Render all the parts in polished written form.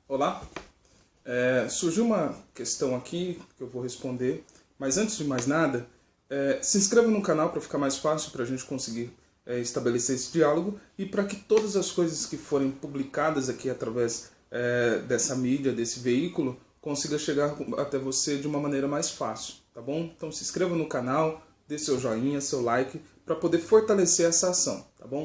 Olá, surgiu uma questão aqui que eu vou responder, mas antes de mais nada, se inscreva no canal para ficar mais fácil para a gente conseguir estabelecer esse diálogo e para que todas as coisas que forem publicadas aqui através dessa mídia, desse veículo, consiga chegar até você de uma maneira mais fácil, tá bom? Então se inscreva no canal, dê seu joinha, seu like, para poder fortalecer essa ação, tá bom?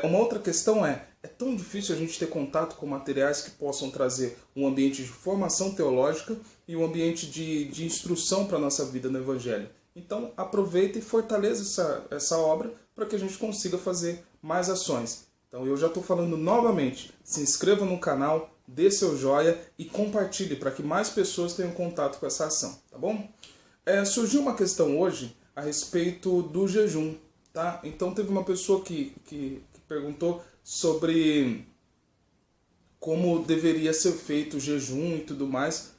Uma outra questão é tão difícil a gente ter contato com materiais que possam trazer um ambiente de formação teológica e um ambiente de instrução para a nossa vida no Evangelho. Então aproveita e fortaleça essa obra para que a gente consiga fazer mais ações. Então eu já estou falando novamente, se inscreva no canal, dê seu joia e compartilhe para que mais pessoas tenham contato com essa ação, tá bom? Surgiu uma questão hoje a respeito do jejum. Tá? Então teve uma pessoa que perguntou sobre como deveria ser feito o jejum e tudo mais,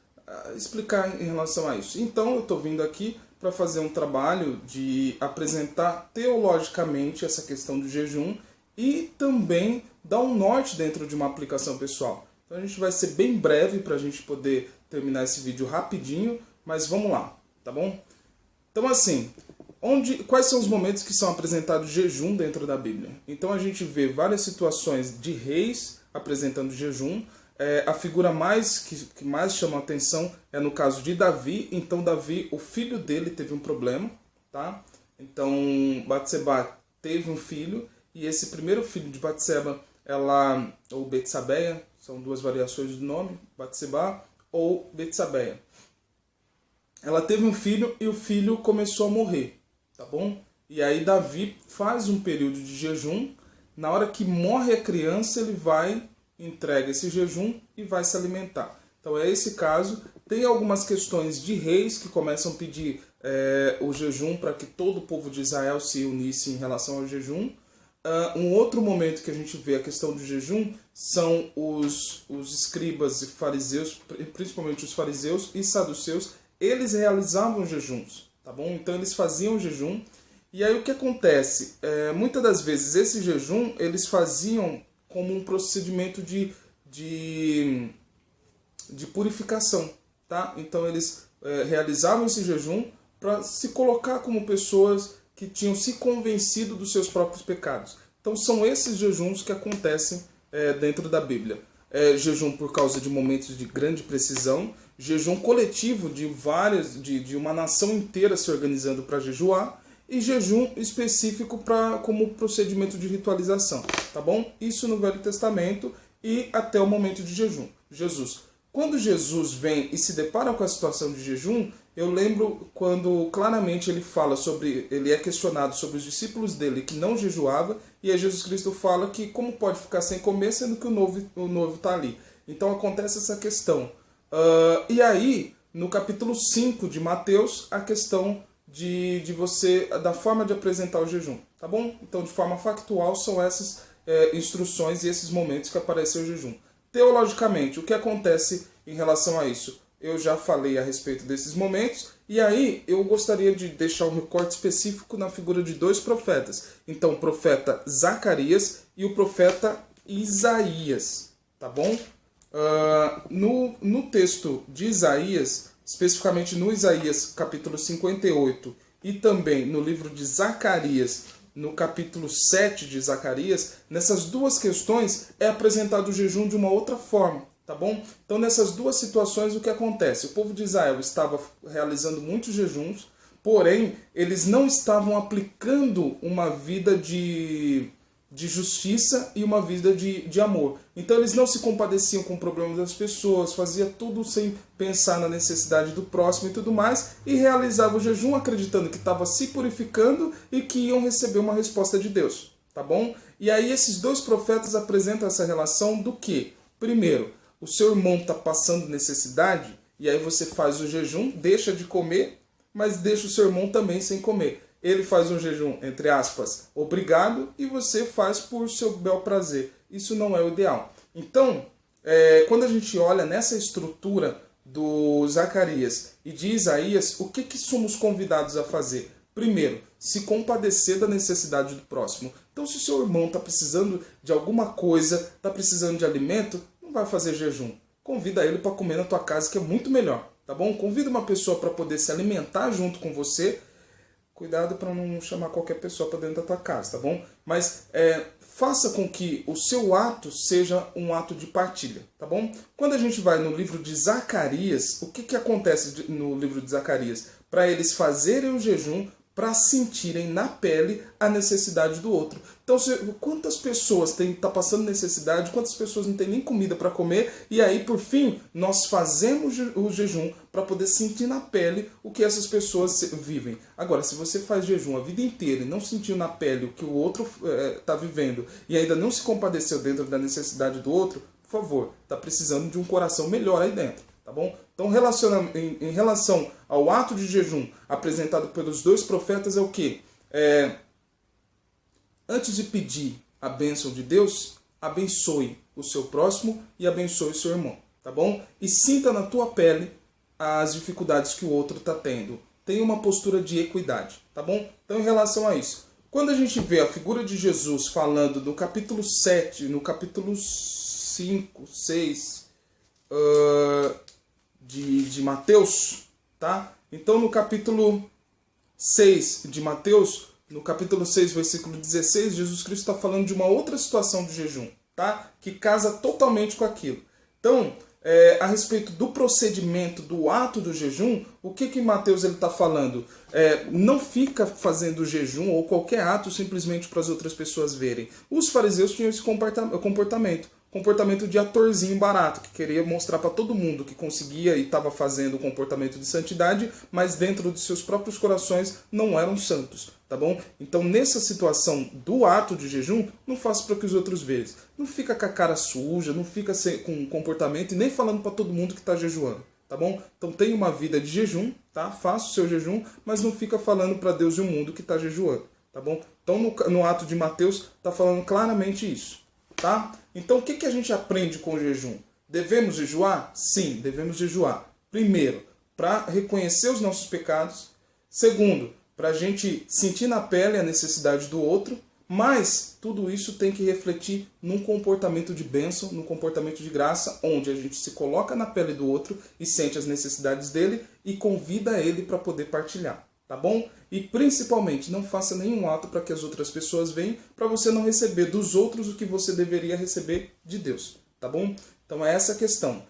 explicar em relação a isso. Então eu estou vindo aqui para fazer um trabalho de apresentar teologicamente essa questão do jejum e também dar um norte dentro de uma aplicação pessoal. Então a gente vai ser bem breve para a gente poder terminar esse vídeo rapidinho, mas vamos lá, tá bom? Então assim, quais são os momentos que são apresentados jejum dentro da Bíblia? Então a gente vê várias situações de reis apresentando jejum. A figura que mais chama a atenção é no caso de Davi. Então Davi, o filho dele teve um problema. Tá? Então Batseba teve um filho. E esse primeiro filho de Batseba, ou Betsabeia, são duas variações do nome, Batseba ou Betsabeia. Ela teve um filho e o filho começou a morrer. Tá bom? E aí Davi faz um período de jejum. Na hora que morre a criança, ele entrega esse jejum e vai se alimentar. Então é esse caso. Tem algumas questões de reis que começam a pedir o jejum para que todo o povo de Israel se unisse em relação ao jejum. Um outro momento que a gente vê a questão do jejum são os escribas e fariseus, principalmente os fariseus e saduceus, eles realizavam jejuns. Tá bom? Então eles faziam jejum. E aí o que acontece? Muitas das vezes esse jejum eles faziam como um procedimento de purificação. Tá? Então eles realizavam esse jejum para se colocar como pessoas que tinham se convencido dos seus próprios pecados. Então são esses jejuns que acontecem dentro da Bíblia. Jejum por causa de momentos de grande precisão, jejum coletivo de uma nação inteira se organizando para jejuar, e jejum específico como procedimento de ritualização, tá bom? Isso no Velho Testamento e até o momento de jejum. Jesus. Quando Jesus vem e se depara com a situação de jejum, eu lembro quando claramente ele é questionado sobre os discípulos dele que não jejuava, e aí Jesus Cristo fala que como pode ficar sem comer sendo que o noivo está ali. Então acontece essa questão. E aí, no capítulo 5 de Mateus, a questão da forma de apresentar o jejum, tá bom? Então, de forma factual, são essas instruções e esses momentos que apareceu o jejum. Teologicamente, o que acontece em relação a isso? Eu já falei a respeito desses momentos, e aí eu gostaria de deixar um recorte específico na figura de dois profetas. Então, o profeta Zacarias e o profeta Isaías, tá bom? No texto de Isaías, especificamente no Isaías capítulo 58 e também no livro de Zacarias, no capítulo 7 de Zacarias, nessas duas questões é apresentado o jejum de uma outra forma, tá bom? Então nessas duas situações o que acontece? O povo de Israel estava realizando muitos jejuns, porém eles não estavam aplicando uma vida de justiça e uma vida de amor. Então eles não se compadeciam com o problema das pessoas, fazia tudo sem pensar na necessidade do próximo e tudo mais, e realizavam o jejum acreditando que estava se purificando e que iam receber uma resposta de Deus, tá bom? E aí esses dois profetas apresentam essa relação do que? Primeiro, o seu irmão está passando necessidade, e aí você faz o jejum, deixa de comer, mas deixa o seu irmão também sem comer. Ele faz um jejum, entre aspas, obrigado, e você faz por seu bel prazer. Isso não é o ideal. Então, quando a gente olha nessa estrutura do Zacarias e de Isaías, o que somos convidados a fazer? Primeiro, se compadecer da necessidade do próximo. Então, se o seu irmão está precisando de alguma coisa, está precisando de alimento, não vai fazer jejum. convida ele para comer na tua casa, que é muito melhor, tá bom? Convida uma pessoa para poder se alimentar junto com você. Cuidado para não chamar qualquer pessoa para dentro da tua casa, tá bom? Mas faça com que o seu ato seja um ato de partilha, tá bom? Quando a gente vai no livro de Zacarias, o que acontece no livro de Zacarias? Para eles fazerem o jejum, para sentirem na pele a necessidade do outro. Então, quantas pessoas tá passando necessidade, quantas pessoas não têm nem comida para comer, e aí, por fim, nós fazemos o jejum para poder sentir na pele o que essas pessoas vivem. Agora, se você faz jejum a vida inteira e não sentiu na pele o que o outro está vivendo, e ainda não se compadeceu dentro da necessidade do outro, por favor, está precisando de um coração melhor aí dentro. Tá bom? Então, em relação ao ato de jejum apresentado pelos dois profetas é o quê? Antes de pedir a bênção de Deus, abençoe o seu próximo e abençoe o seu irmão. Tá bom? E sinta na tua pele as dificuldades que o outro está tendo. Tenha uma postura de equidade. Tá bom? Então, em relação a isso, quando a gente vê a figura de Jesus falando no capítulo 7, no capítulo 5, 6... de Mateus, tá? Então no capítulo 6 de Mateus, no capítulo 6, versículo 16, Jesus Cristo está falando de uma outra situação de jejum, tá? Que casa totalmente com aquilo. Então, a respeito do procedimento, do ato do jejum, o que Mateus está falando? Não fica fazendo jejum ou qualquer ato simplesmente para as outras pessoas verem. Os fariseus tinham esse comportamento de atorzinho barato, que queria mostrar para todo mundo que conseguia e estava fazendo o comportamento de santidade, mas dentro de seus próprios corações não eram santos, tá bom? Então, nessa situação do ato de jejum, não faça para que os outros vejam. Não fica com a cara suja, não fica com comportamento e nem falando para todo mundo que está jejuando, tá bom? Então, tenha uma vida de jejum, tá? Faça o seu jejum, mas não fica falando para Deus e o mundo que está jejuando, tá bom? Então, no ato de Mateus, está falando claramente isso. Tá? Então, o que a gente aprende com o jejum? Devemos jejuar? Sim, devemos jejuar. Primeiro, para reconhecer os nossos pecados. Segundo, para a gente sentir na pele a necessidade do outro. Mas tudo isso tem que refletir num comportamento de bênção, num comportamento de graça, onde a gente se coloca na pele do outro e sente as necessidades dele e convida ele para poder partilhar. Tá bom? E principalmente, não faça nenhum ato para que as outras pessoas venham, para você não receber dos outros o que você deveria receber de Deus. Tá bom? Então é essa a questão.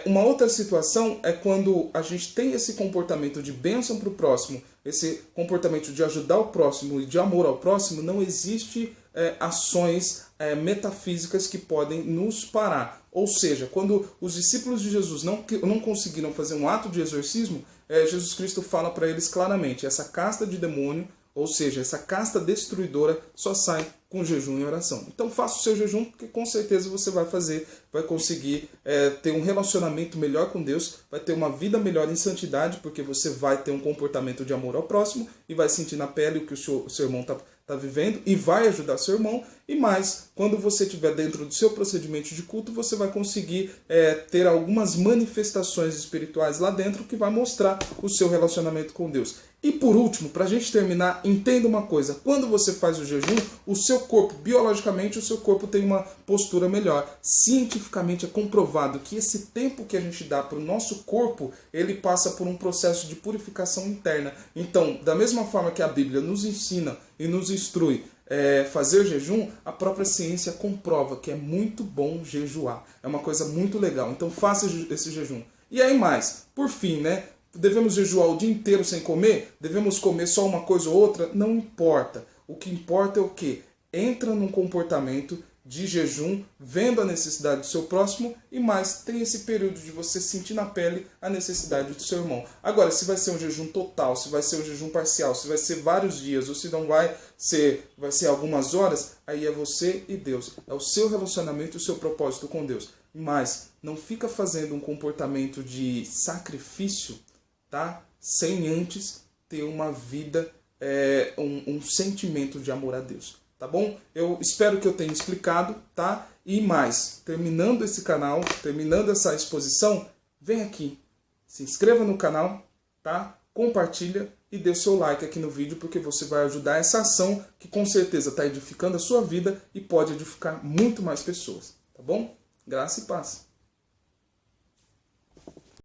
Uma outra situação é quando a gente tem esse comportamento de bênção para o próximo, esse comportamento de ajudar o próximo e de amor ao próximo, não existe ações metafísicas que podem nos parar. Ou seja, quando os discípulos de Jesus não conseguiram fazer um ato de exorcismo, Jesus Cristo fala para eles claramente, essa casta de demônio, ou seja, essa casta destruidora só sai com jejum e oração. Então faça o seu jejum, porque com certeza você vai conseguir ter um relacionamento melhor com Deus, vai ter uma vida melhor em santidade, porque você vai ter um comportamento de amor ao próximo e vai sentir na pele o que o seu irmão está vivendo e vai ajudar seu irmão. E mais, quando você estiver dentro do seu procedimento de culto, você vai conseguir ter algumas manifestações espirituais lá dentro que vai mostrar o seu relacionamento com Deus. E por último, para a gente terminar, entenda uma coisa. Quando você faz o jejum, o seu corpo, biologicamente, o seu corpo tem uma postura melhor. Cientificamente é comprovado que esse tempo que a gente dá para o nosso corpo, ele passa por um processo de purificação interna. Então, da mesma forma que a Bíblia nos ensina e nos instrui fazer jejum, a própria ciência comprova que é muito bom jejuar. É uma coisa muito legal. Então faça esse jejum. E aí mais, por fim, né? Devemos jejuar o dia inteiro sem comer? Devemos comer só uma coisa ou outra? Não importa. O que importa é o quê? Entra num comportamento de jejum, vendo a necessidade do seu próximo e mais, tem esse período de você sentir na pele a necessidade do seu irmão. Agora, se vai ser um jejum total, se vai ser um jejum parcial, se vai ser vários dias ou se não vai ser algumas horas, aí é você e Deus. É o seu relacionamento e o seu propósito com Deus. Mas não fica fazendo um comportamento de sacrifício, tá? Sem antes ter uma vida, um sentimento de amor a Deus. Tá bom? Eu espero que eu tenha explicado, tá? E mais, terminando esse canal, terminando essa exposição, vem aqui, se inscreva no canal, tá? Compartilha e dê o seu like aqui no vídeo, porque você vai ajudar essa ação que com certeza está edificando a sua vida e pode edificar muito mais pessoas, tá bom? Graça e paz.